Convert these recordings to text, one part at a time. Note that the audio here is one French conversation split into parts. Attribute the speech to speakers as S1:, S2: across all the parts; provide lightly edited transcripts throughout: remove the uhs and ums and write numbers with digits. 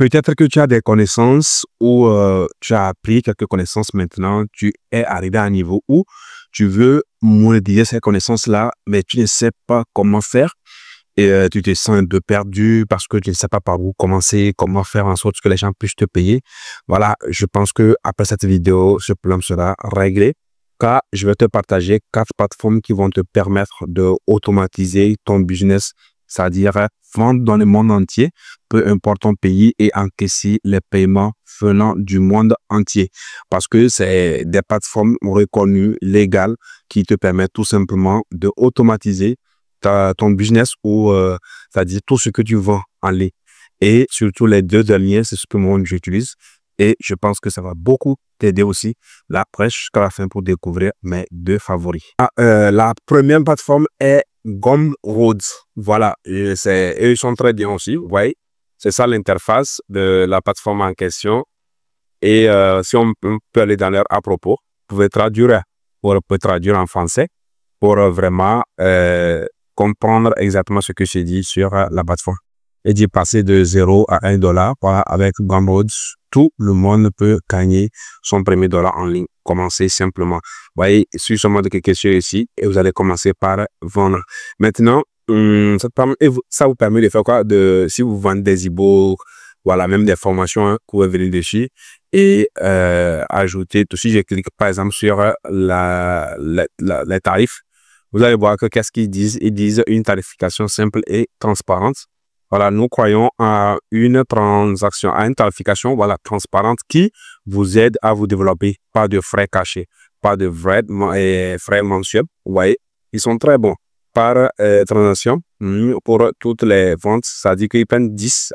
S1: Peut-être que tu as des connaissances ou tu as appris quelques connaissances maintenant, tu es arrivé à un niveau où tu veux monétiser ces connaissances-là, mais tu ne sais pas comment faire et tu te sens un peu perdu parce que tu ne sais pas par où commencer, comment faire en sorte que les gens puissent te payer. Voilà, je pense que après cette vidéo, ce problème sera réglé car je vais te partager 4 plateformes qui vont te permettre de automatiser ton business, c'est-à-dire vendre dans le monde entier, peu importe ton pays et encaisser les paiements venant du monde entier. Parce que c'est des plateformes reconnues, légales, qui te permettent tout simplement de automatiser ton business ou c'est-à-dire tout ce que tu vends en ligne. Et surtout les deux derniers, c'est ce que moi j'utilise. Et je pense que ça va beaucoup t'aider aussi. Là, après, jusqu'à la fin pour découvrir mes 2 favoris. La première plateforme est Gumroad. Voilà, et ils sont très bien aussi. Vous voyez, c'est ça l'interface de la plateforme en question. Et si on peut aller dans leur à propos, vous pouvez traduire, ou on peut traduire en français pour vraiment comprendre exactement ce que j'ai dit sur la plateforme. Et d'y passer de 0 à 1 dollar, voilà, avec Gumroad, tout le monde peut gagner son premier dollar en ligne. Commencez simplement. Vous voyez, il suffit seulement de cliquer sur ici et vous allez commencer par vendre. Maintenant, ça vous permet de faire quoi? Si vous vendez des e-books, voilà, même des formations, hein, vous pouvez venir dessus et ajouter tout. Si je clique par exemple sur les tarifs, vous allez voir que qu'est-ce qu'ils disent? Ils disent une tarification simple et transparente. Voilà, nous croyons à une transaction, à une tarification, voilà, transparente qui vous aide à vous développer. Pas de frais cachés, pas de frais mensuels. Vous voyez, ils sont très bons. Par transaction, pour toutes les ventes, ça dit qu'ils prennent 10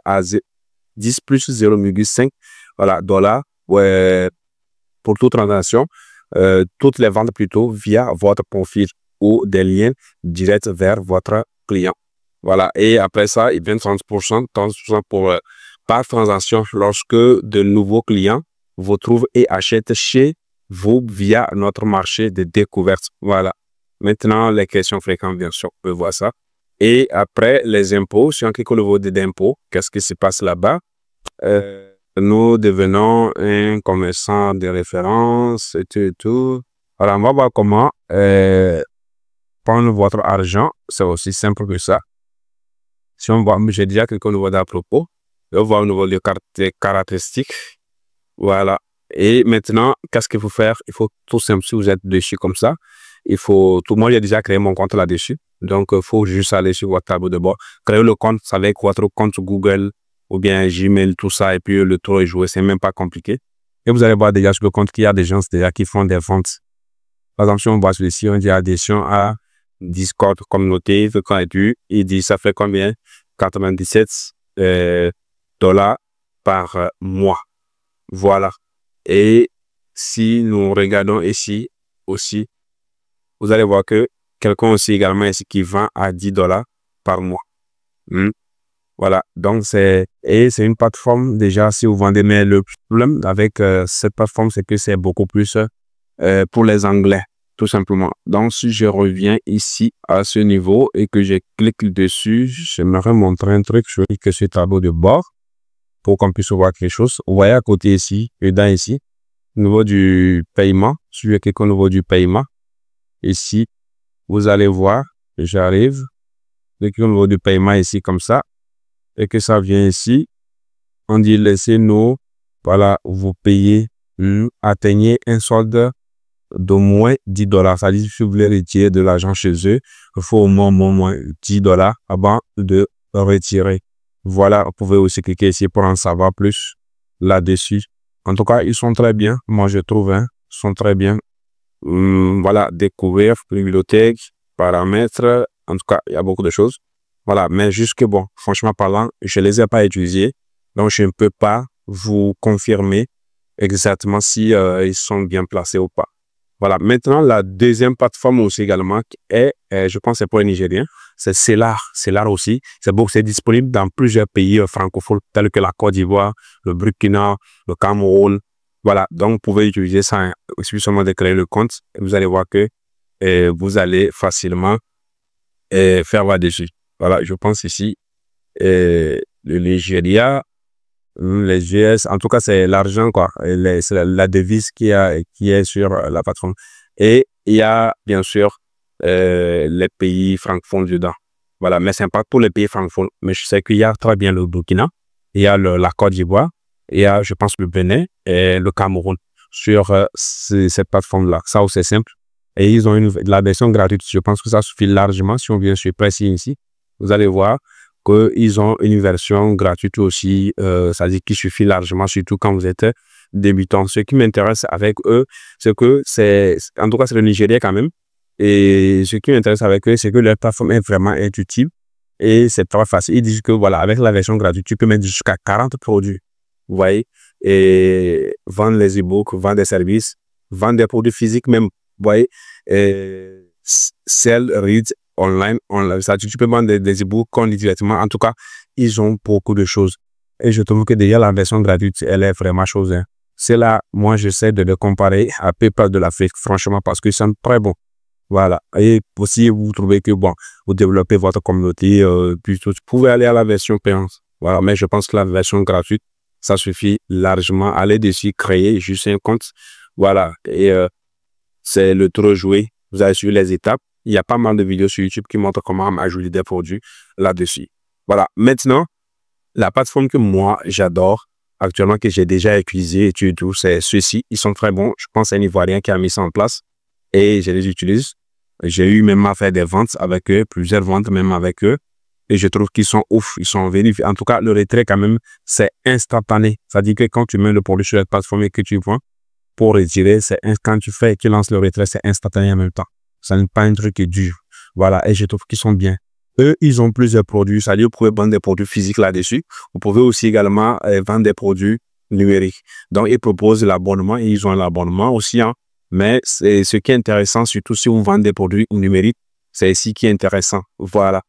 S1: plus 0,5 voilà, dollars ouais, pour toute transaction. Toutes les ventes plutôt via votre profil ou des liens directs vers votre client. Voilà, et après ça, il vient 30% par transaction lorsque de nouveaux clients vous trouvent et achètent chez vous via notre marché de découverte. Voilà. Maintenant, les questions fréquentes, bien sûr, on peut voir ça. Et après, les impôts, si on clique au niveau des impôts, qu'est-ce qui se passe là-bas? Nous devenons un commerçant de référence et tout et tout. Alors, on va voir comment prendre votre argent. C'est aussi simple que ça. Si on voit, j'ai déjà cliqué au niveau d'à propos. On voit au niveau des caractéristiques. Voilà. Et maintenant, qu'est-ce qu'il faut faire? Il faut tout simple, si vous êtes dessus comme ça, il faut, tout le monde a déjà créé mon compte là-dessus. Donc, il faut juste aller sur votre tableau de bord, créer le compte avec votre compte Google ou bien Gmail, tout ça, et puis le tour est joué. C'est même pas compliqué. Et vous allez voir déjà sur le compte qu'il y a des gens déjà qui font des ventes. Par exemple, si on voit celui-ci, on dit adhésion à Discord communauté, il dit ça fait combien? 97 dollars par mois. Voilà. Et si nous regardons ici aussi, vous allez voir que quelqu'un aussi également ici qui vend à 10 dollars par mois. Voilà. Donc, c'est une plateforme déjà si vous vendez, mais le problème avec cette plateforme, c'est que c'est beaucoup plus pour les Anglais, tout simplement. Donc, si je reviens ici à ce niveau et que je clique dessus, j'aimerais montrer un truc. Je clique sur le tableau de bord pour qu'on puisse voir quelque chose. Vous voyez à côté ici, et dans ici, au niveau du paiement, si je clique au niveau du paiement, ici, vous allez voir, j'arrive, clique au niveau du paiement ici comme ça, et que ça vient ici, on dit laissez-nous, voilà, vous payez, atteignez un solde d'au moins 10 dollars. Ça dit, si vous voulez retirer de l'argent chez eux, il faut au moins 10 dollars avant de retirer. Voilà, vous pouvez aussi cliquer ici pour en savoir plus là-dessus. En tout cas, ils sont très bien. Moi, je trouve, ils sont très bien. Voilà, découvrir, bibliothèque, paramètres. En tout cas, il y a beaucoup de choses. Voilà, mais jusque bon, franchement parlant, je les ai pas utilisés. Donc, je ne peux pas vous confirmer exactement si ils sont bien placés ou pas. Voilà. Maintenant, la deuxième plateforme aussi également est, je pense, c'est pour les Nigériens, c'est Selar. Selar aussi, c'est disponible dans plusieurs pays francophones tels que la Côte d'Ivoire, le Burkina, le Cameroun. Voilà. Donc, vous pouvez utiliser ça. Il suffit seulement de créer le compte et vous allez voir que vous allez facilement faire là-dessus. Voilà. Je pense ici, le Nigeria Les GS, en tout cas, c'est l'argent, quoi. C'est la devise qui est sur la plateforme. Et il y a, bien sûr, les pays francophones dedans. Voilà, mais c'est pas pour les pays francophones. Mais je sais qu'il y a très bien le Burkina, il y a la Côte d'Ivoire, il y a, je pense, le Bénin et le Cameroun sur cette plateforme-là. Ça, c'est simple. Et ils ont la version gratuite. Je pense que ça suffit largement. Si on vient sur Pressing ici, vous allez voir qu'ils ont une version gratuite aussi. Ça dit qu'il suffit largement, surtout quand vous êtes débutant. Ce qui m'intéresse avec eux, c'est que en tout cas, c'est le Nigeria quand même. Et ce qui m'intéresse avec eux, c'est que leur plateforme est vraiment intuitive et c'est très facile. Ils disent que voilà, avec la version gratuite, tu peux mettre jusqu'à 40 produits. Vous voyez? Et vendre les e-books, vendre des services, vendre des produits physiques même. Vous voyez, sell, read, online, ça, tu peux vendre des e-books qu'on lit directement. En tout cas, ils ont beaucoup de choses. Et je trouve que déjà la version gratuite, elle est vraiment chose. Hein. C'est là, moi, j'essaie de le comparer à PayPal de l'Afrique, franchement, parce qu'ils sont très bons. Voilà. Et aussi, vous trouvez que, bon, vous développez votre communauté, plutôt, vous pouvez aller à la version payante. Voilà. Mais je pense que la version gratuite, ça suffit largement. Allez dessus, créer juste un compte. Voilà. Et, c'est le tour joué. Vous allez suivre les étapes. Il y a pas mal de vidéos sur YouTube qui montrent comment ajouter des produits là-dessus. Voilà. Maintenant, la plateforme que moi, j'adore actuellement, que j'ai déjà utilisé et tout, c'est ceux-ci. Ils sont très bons. Je pense à un Ivoirien qui a mis ça en place et je les utilise. J'ai eu même à faire des ventes avec eux, plusieurs ventes même avec eux. Et je trouve qu'ils sont ouf. Ils sont vérifiés. En tout cas, le retrait, quand même, c'est instantané. Ça dit que quand tu mets le produit sur la plateforme et que tu vends, pour retirer, quand tu lances le retrait, c'est instantané en même temps. Ça n'est pas un truc qui est dur. Voilà, et je trouve qu'ils sont bien. Eux, ils ont plusieurs produits. Ça dit, vous pouvez vendre des produits physiques là-dessus. Vous pouvez aussi également vendre des produits numériques. Donc, ils proposent l'abonnement et ils ont l'abonnement aussi. Hein. Mais ce qui est intéressant, surtout si vous vendez des produits numériques, c'est ici qui est intéressant. Voilà.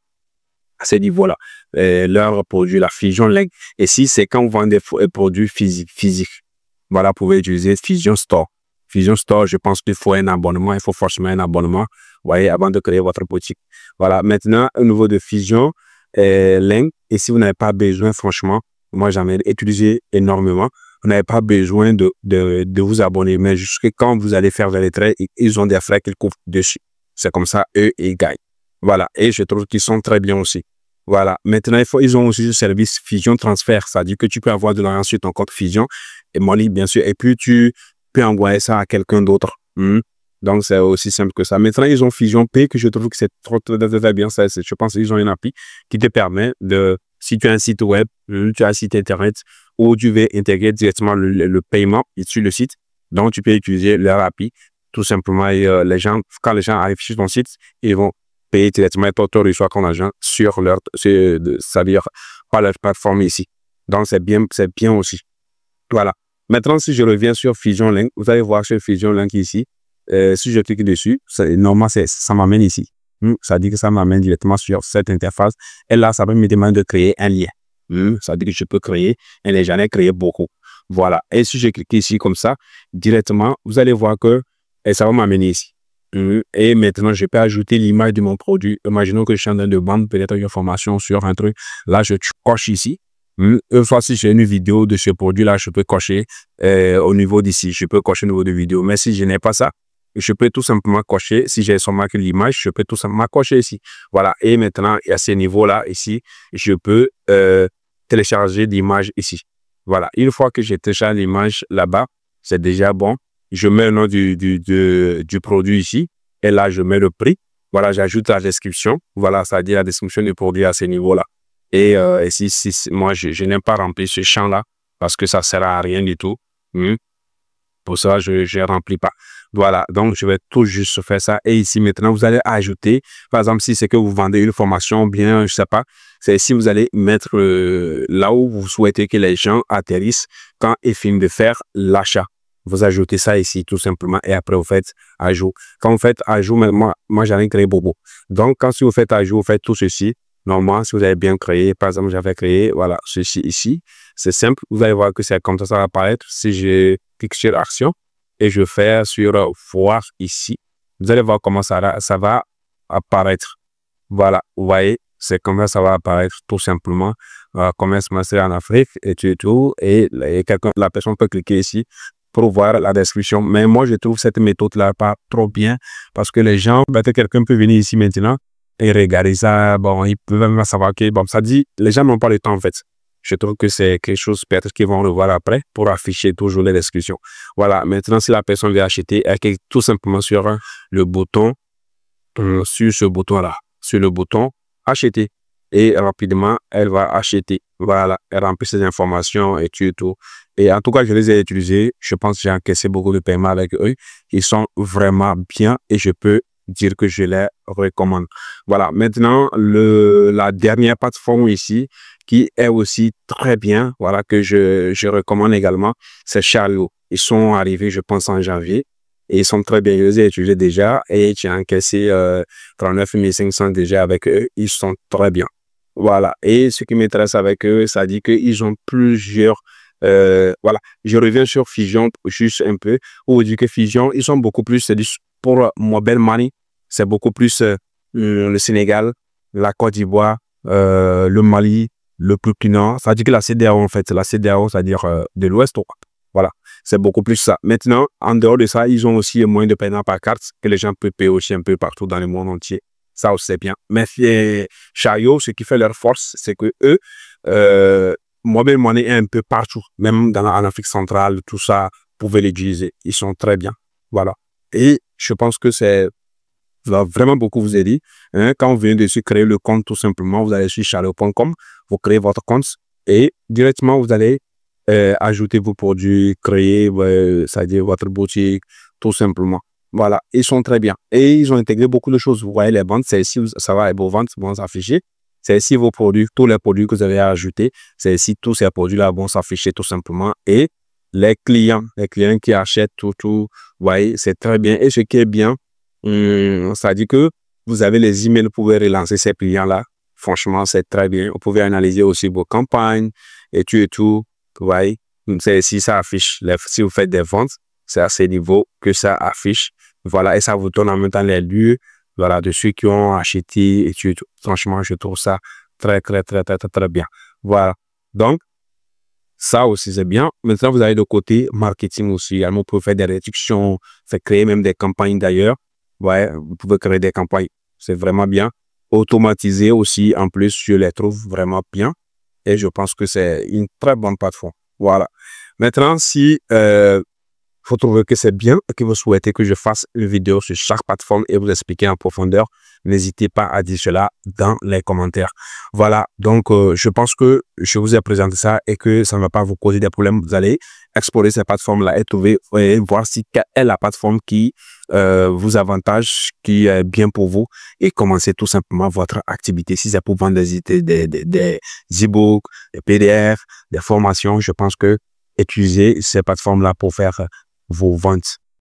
S1: À ce niveau-là. Leur produit, la Fusion Link. Et si c'est quand vous vendez des produits physiques. Voilà, vous pouvez utiliser Fusion Store. Fusion Store, je pense qu'il faut un abonnement. Il faut forcément un abonnement, vous voyez, avant de créer votre boutique. Voilà, maintenant, au niveau de Fusion Link, et si vous n'avez pas besoin, franchement, moi, j'en ai utilisé énormément. Vous n'avez pas besoin de vous abonner, mais jusqu'à quand vous allez faire les traits, ils ont des frais qu'ils couvrent dessus. C'est comme ça, eux, ils gagnent. Voilà, et je trouve qu'ils sont très bien aussi. Voilà. Maintenant, ils ont aussi le service Fusion Transfert. Ça veut dire que tu peux avoir de l'argent sur ton compte Fusion et Money, bien sûr. Et puis, tu peux envoyer ça à quelqu'un d'autre. Donc, c'est aussi simple que ça. Maintenant, ils ont Fusion Pay que je trouve que c'est très bien. Je pense qu'ils ont une appli qui te permet si tu as un site web, tu as un site internet où tu veux intégrer directement le paiement sur le site. Donc, tu peux utiliser leur appli. Tout simplement, et, quand les gens arrivent sur ton site, ils vont payer directement et toi, tu reçois ton argent sur leur, c'est-à-dire par leur plateforme ici. Donc, c'est bien aussi. Voilà. Maintenant, si je reviens sur Fusion Link, vous allez voir sur Fusion Link ici. Si je clique dessus, normalement, ça m'amène ici. Ça dit que ça m'amène directement sur cette interface. Et là, ça va me demander de créer un lien. Ça dit que je peux créer un lien. J'en ai créé beaucoup. Voilà. Et si je clique ici comme ça, directement, vous allez voir que ça va m'amener ici. Et maintenant, je peux ajouter l'image de mon produit. Imaginons que je suis en train de vendre peut-être une information sur un truc. Là, je coche ici. Une fois si j'ai une vidéo de ce produit-là, je peux cocher au niveau d'ici. Je peux cocher au niveau de vidéo. Mais si je n'ai pas ça, je peux tout simplement cocher. Si j'ai seulement que l'image, je peux tout simplement cocher ici. Voilà. Et maintenant, à ce niveau-là, ici, je peux télécharger l'image ici. Voilà. Une fois que j'ai téléchargé l'image là-bas, c'est déjà bon. Je mets le nom du produit ici. Et là, je mets le prix. Voilà, j'ajoute la description. Voilà, ça dit la description du produit à ce niveau-là. Et ici, moi, je n'aime pas remplir ce champ-là parce que ça ne sert à rien du tout. Pour ça, je ne remplis pas. Voilà, donc je vais tout juste faire ça. Et ici, maintenant, vous allez ajouter, par exemple, si c'est que vous vendez une formation, bien, je ne sais pas, c'est ici, vous allez mettre là où vous souhaitez que les gens atterrissent quand ils finissent de faire l'achat. Vous ajoutez ça ici, tout simplement, et après, vous faites ajout. Quand vous faites ajout, moi j'en ai créé beaucoup. Donc, quand si vous faites ajout, vous faites tout ceci. Normalement, si vous avez bien créé, par exemple, j'avais créé, voilà, ceci ici. C'est simple. Vous allez voir que c'est comme ça va apparaître. Si je clique sur action et je fais sur voir ici, vous allez voir comment ça va apparaître. Voilà, vous voyez, c'est comme ça va apparaître tout simplement. Commerce master en Afrique et tout. Et la personne peut cliquer ici pour voir la description. Mais moi, je trouve cette méthode-là pas trop bien parce que les gens, peut-être quelqu'un peut venir ici maintenant et regarder ça. Bon, ils peuvent même savoir que, bon, ça dit, les gens n'ont pas le temps en fait. Je trouve que c'est quelque chose peut-être qu'ils vont revoir après pour afficher toujours les descriptions. Voilà, maintenant, si la personne veut acheter, elle clique tout simplement sur le bouton, sur ce bouton-là, sur le bouton acheter. Et rapidement, elle va acheter. Voilà, elle remplit ses informations et tout. Et en tout cas, je les ai utilisés. Je pense que j'ai encaissé beaucoup de paiements avec eux. Ils sont vraiment bien et je peux dire que je les recommande. Voilà, maintenant, la dernière plateforme ici, qui est aussi très bien, voilà, que je recommande également, c'est Chariot. Ils sont arrivés, je pense, en janvier. Et ils sont très bien, je les ai utilisés déjà et j'ai encaissé 39 500 déjà avec eux. Ils sont très bien. Voilà. Et ce qui m'intéresse avec eux, ça dit qu'ils ont plusieurs... voilà. Je reviens sur Fusion juste un peu. Pour dire que Fusion, ils sont beaucoup plus... Pour Mobile Money, c'est beaucoup plus le Sénégal, la Côte d'Ivoire, le Mali, le Burkina. Ça dit que la CEDEAO, en fait, la CEDEAO, c'est-à-dire de l'Ouest. Voilà. C'est beaucoup plus ça. Maintenant, en dehors de ça, ils ont aussi un moyen de paiement par carte que les gens peuvent payer aussi un peu partout dans le monde entier. Ça aussi, c'est bien. Mais Chariot, ce qui fait leur force, c'est que eux, Mobile Money est un peu partout. Même en Afrique centrale, tout ça, vous pouvez l'utiliser. Ils sont très bien. Voilà. Et je pense que ça va vraiment beaucoup vous aider. Hein, quand vous venez dessus créer le compte, tout simplement, vous allez sur chariot.com, vous créez votre compte et directement, vous allez ajouter vos produits, créer, c'est-à-dire votre boutique, tout simplement. Voilà, ils sont très bien. Et ils ont intégré beaucoup de choses. Vous voyez les ventes, c'est ici, ça va, vos ventes vont s'afficher. C'est ici vos produits, tous les produits que vous avez ajoutés. C'est ici, tous ces produits-là vont s'afficher tout simplement. Et les clients qui achètent tout, vous voyez, c'est très bien. Et ce qui est bien, ça dit que vous avez les emails, vous pouvez relancer ces clients-là. Franchement, c'est très bien. Vous pouvez analyser aussi vos campagnes et tout. Vous voyez, c'est ici, ça affiche. Si vous faites des ventes, c'est à ce niveau que ça affiche. Voilà, et ça vous donne en même temps les lieux, voilà, de ceux qui ont acheté et tout. Franchement, je trouve ça très bien. Voilà. Donc, ça aussi, c'est bien. Maintenant, vous avez le côté marketing aussi. Vous pouvez faire des réductions, faire créer même des campagnes d'ailleurs. Ouais, vous pouvez créer des campagnes. C'est vraiment bien. Automatiser aussi, en plus, je les trouve vraiment bien. Et je pense que c'est une très bonne plateforme. Voilà. Maintenant, si vous trouvez que c'est bien et que vous souhaitez que je fasse une vidéo sur chaque plateforme et vous expliquer en profondeur, n'hésitez pas à dire cela dans les commentaires. Voilà, donc je pense que je vous ai présenté ça et que ça ne va pas vous causer des problèmes. Vous allez explorer ces plateformes-là et trouver et voir si quelle est la plateforme qui vous avantage, qui est bien pour vous et commencer tout simplement votre activité. Si c'est pour vendre des e-books, des PDF, des formations, je pense que utiliser ces plateformes-là pour faire vos ventes.